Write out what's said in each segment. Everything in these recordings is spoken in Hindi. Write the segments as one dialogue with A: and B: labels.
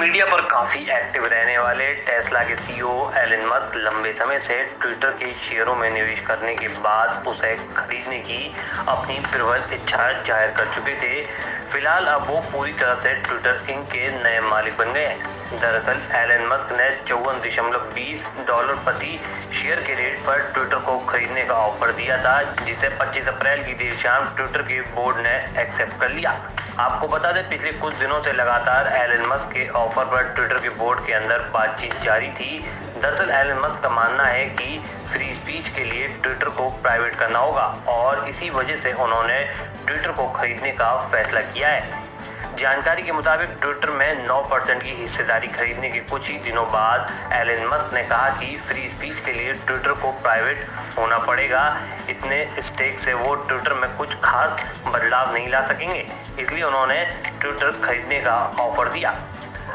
A: मीडिया पर काफी एक्टिव रहने वाले टेस्ला के सीईओ एलन मस्क लंबे समय से ट्विटर के शेयरों में निवेश करने के बाद उसे खरीदने की अपनी प्रबल इच्छा जाहिर कर चुके थे। फिलहाल अब वो पूरी तरह से ट्विटर इंक के नए मालिक बन गए हैं। दरअसल एलन मस्क ने $54.20 प्रति शेयर के रेट पर ट्विटर को खरीदने का ऑफर दिया था, जिसे 25 अप्रैल की देर शाम ट्विटर के बोर्ड ने एक्सेप्ट कर लिया। आपको बता दें, पिछले कुछ दिनों से लगातार एलन मस्क के ऑफर पर ट्विटर के बोर्ड के अंदर बातचीत जारी थी। दरअसल एलन मस्क का मानना है कि फ्री स्पीच के लिए ट्विटर को प्राइवेट करना होगा और इसी वजह से उन्होंने ट्विटर को खरीदने का फैसला किया है। जानकारी के मुताबिक ट्विटर में 9% की हिस्सेदारी खरीदने के कुछ ही दिनों बाद एलन मस्क ने कहा कि फ्री स्पीच के लिए ट्विटर को प्राइवेट होना पड़ेगा। इतने स्टेक से वो ट्विटर में कुछ खास बदलाव नहीं ला सकेंगे, इसलिए उन्होंने ट्विटर खरीदने का ऑफर दिया।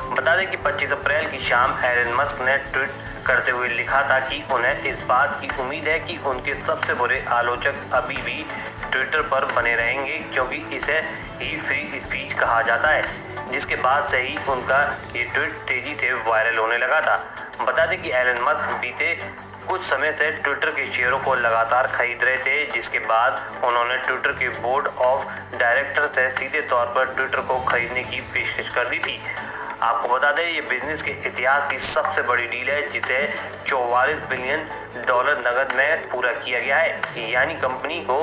A: बता दें कि 25 अप्रैल की शाम एलन मस्क ने ट्वीट करते हुए लिखा था कि उन्हें इस बात की उम्मीद है कि उनके सबसे बुरे आलोचक अभी भी ट्विटर पर बने रहेंगे, क्योंकि इसे ही फ्री स्पीच कहा जाता है, जिसके बाद से ही उनका ये ट्वीट तेजी से वायरल होने लगा था। बता दें कि एलन मस्क बीते कुछ समय से ट्विटर के शेयरों को लगातार खरीद रहे थे, जिसके बाद उन्होंने ट्विटर के बोर्ड ऑफ डायरेक्टर से सीधे तौर पर ट्विटर को खरीदने की पेशकश कर दी थी। आपको बता दें, ये बिजनेस के इतिहास की सबसे बड़ी डील है, जिसे $44 बिलियन नकद में पूरा किया गया है, यानी कंपनी को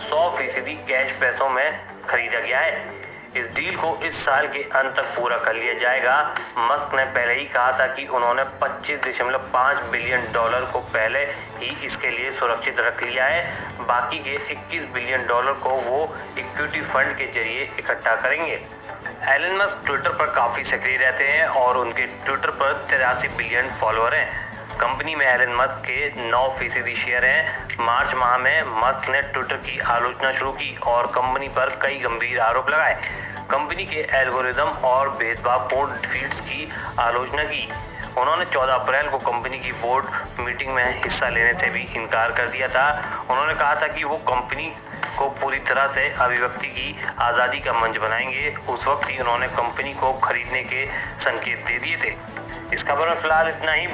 A: 100% कैश पैसों में खरीदा गया है। इस डील को इस साल के अंत तक पूरा कर लिया जाएगा। मस्क ने पहले ही कहा था कि उन्होंने $25.5 बिलियन को पहले ही इसके लिए सुरक्षित रख लिया है। बाकी के $21 बिलियन को वो इक्विटी फंड के जरिए इकट्ठा करेंगे। एलन मस्क ट्विटर पर काफ़ी सक्रिय रहते हैं और उनके ट्विटर पर 83 बिलियन फॉलोअर हैं। कंपनी में एलन मस्क के 9% शेयर हैं। मार्च माह में मस्क ने ट्विटर की आलोचना शुरू की और कंपनी पर कई गंभीर आरोप लगाए। कंपनी के एल्गोरिदम और भेदभावपूर्ण फीड्स की आलोचना की। उन्होंने 14 अप्रैल को कंपनी की बोर्ड मीटिंग में हिस्सा लेने से भी इनकार कर दिया था। उन्होंने कहा था कि वो कंपनी को पूरी तरह से अभिव्यक्ति की आज़ादी का मंच बनाएंगे। उस वक्त ही उन्होंने कंपनी को खरीदने के संकेत दे दिए थे। इस खबर में फिलहाल इतना ही।